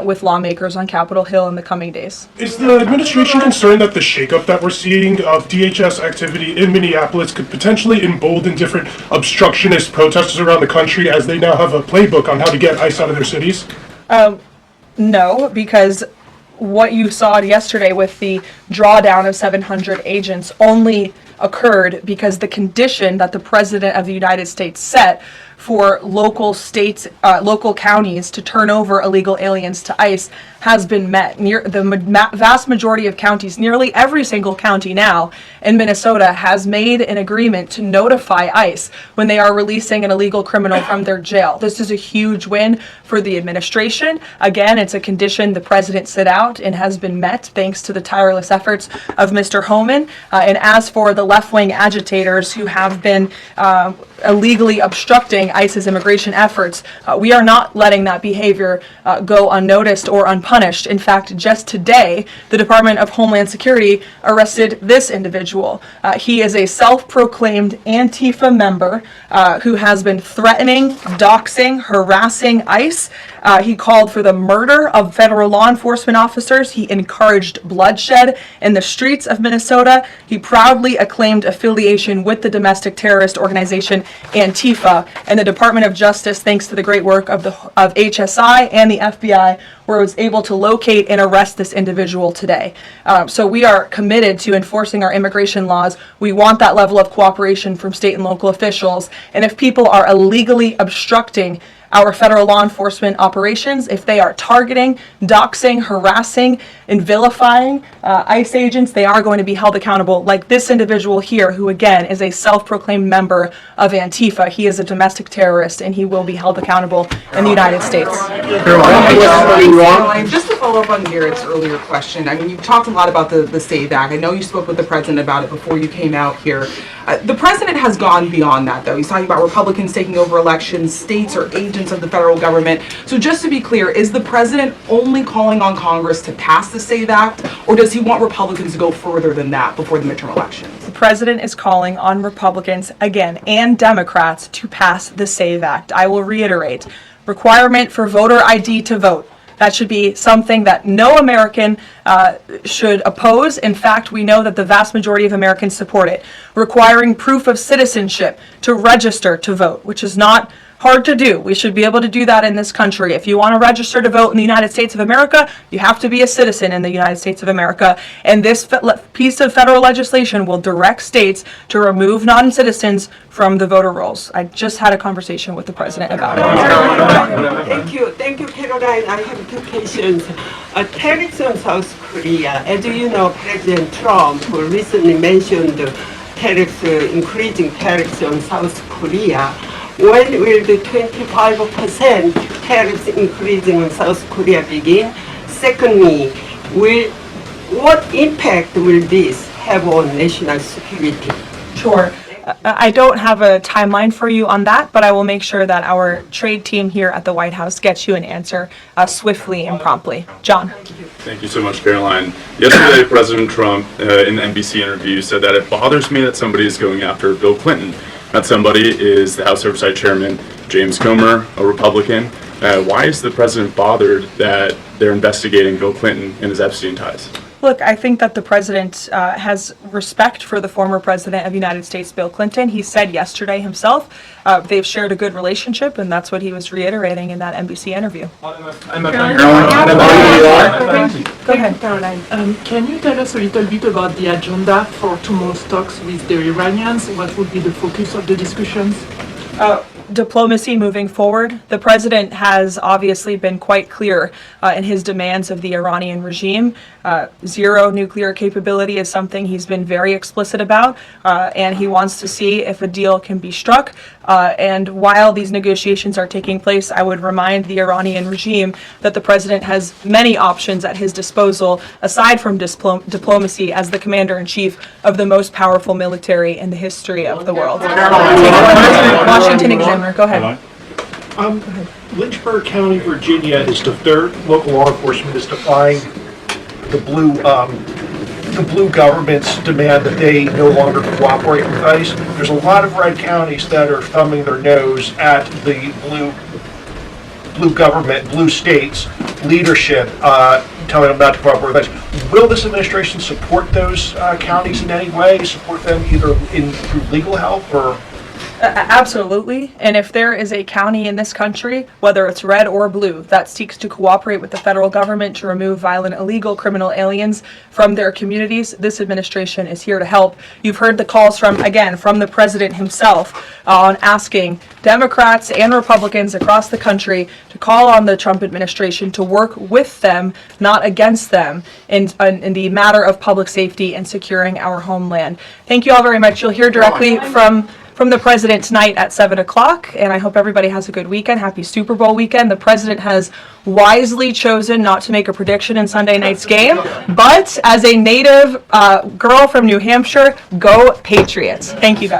with lawmakers on Capitol Hill in the coming days. Is the administration concerned that the shakeup that we're seeing of DHS activity in Minneapolis could potentially embolden different obstructionist protesters around the country, as they now have a playbook on how to get ICE out of their cities? No, because what you saw yesterday with the drawdown of 700 agents only occurred because the condition that the President of the United States set for local states, local counties to turn over illegal aliens to ICE has been met. The vast majority of counties, nearly every single county now in Minnesota, has made an agreement to notify ICE when they are releasing an illegal criminal from their jail. This is a huge win for the administration. Again, it's a condition the president set out and has been met thanks to the tireless efforts of Mr. Homan. And as for the left-wing agitators who have been illegally obstructing ICE's immigration efforts, we are not letting that behavior go unnoticed or unpunished. In fact, just today, the Department of Homeland Security arrested this individual. He is a self-proclaimed Antifa member who has been threatening, doxing, harassing ICE. He called for the murder of federal law enforcement officers. He encouraged bloodshed in the streets of Minnesota. He proudly acclaimed affiliation with the domestic terrorist organization Antifa. And the Department of Justice, thanks to the great work of HSI and the FBI, was able to locate and arrest this individual today. So we are committed to enforcing our immigration laws. We want that level of cooperation from state and local officials. And if people are illegally obstructing our federal law enforcement operations, if they are targeting, doxing, harassing, and vilifying ICE agents, they are going to be held accountable, like this individual here, who again is a self-proclaimed member of Antifa. He is a domestic terrorist, and he will be held accountable in the United States. Just to follow up on Garrett's earlier question, I mean, you've talked a lot about the SAVE Act. I know you spoke with the president about it before you came out here. The president has gone beyond that, though. He's talking about Republicans taking over elections, states are agents of the federal government. So just to be clear, is the president only calling on Congress to pass the SAVE Act, or does he want Republicans to go further than that before the midterm elections? The president is calling on Republicans, again, and Democrats to pass the SAVE Act. I will reiterate, requirement for voter ID to vote. That should be something that no American should oppose. In fact, we know that the vast majority of Americans support it. Requiring proof of citizenship to register to vote, which is not hard to do. We should be able to do that in this country. If you want to register to vote in the United States of America, you have to be a citizen in the United States of America. And this piece of federal legislation will direct states to remove non-citizens from the voter rolls. I just had a conversation with the president about it. Thank you, Caroline. I have two questions. Tariffs on South Korea. As you know, President Trump recently mentioned increasing tariffs on South Korea. When will the 25% tariffs increasing on South Korea begin? Secondly, what impact will this have on national security? Sure. I don't have a timeline for you on that, but I will make sure that our trade team here at the White House gets you an answer swiftly and promptly. John. Thank you so much, Caroline. Yesterday, President Trump, in the NBC interview, said that it bothers me that somebody is going after Bill Clinton. That somebody is the House Oversight Chairman, James Comer, a Republican. Why is the president bothered that they're investigating Bill Clinton and his Epstein ties? Look, I think that the president has respect for the former president of the United States, Bill Clinton. He said yesterday himself they've shared a good relationship, and that's what he was reiterating in that NBC interview. Go ahead, Caroline. Can you tell us a little bit about the agenda for tomorrow's talks with the Iranians? What would be the focus of the discussions? Diplomacy moving forward. The president has obviously been quite clear in his demands of the Iranian regime. Zero nuclear capability is something he's been very explicit about, and he wants to see if a deal can be struck. And while these negotiations are taking place, I would remind the Iranian regime that the president has many options at his disposal, aside from diplomacy, as the commander-in-chief of the most powerful military in the history of the world. Washington Examiner, go ahead. Lynchburg County, Virginia is their local law enforcement is defying the blue government's demand that they no longer cooperate with ICE. There's a lot of red counties that are thumbing their nose at the blue government, blue states, leadership telling them not to cooperate with ICE. Will this administration support those counties in any way? Support them either through legal help or? Absolutely. And if there is a county in this country, whether it's red or blue, that seeks to cooperate with the federal government to remove violent, illegal, criminal aliens from their communities, this administration is here to help. You've heard the calls from the president himself on asking Democrats and Republicans across the country to call on the Trump administration to work with them, not against them, in the matter of public safety and securing our homeland. Thank you all very much. You'll hear directly from the president tonight at 7 o'clock, and I hope everybody has a good weekend. Happy Super Bowl weekend. The president has wisely chosen not to make a prediction in Sunday night's game, but as a native girl from New Hampshire, go Patriots. Thank you, guys.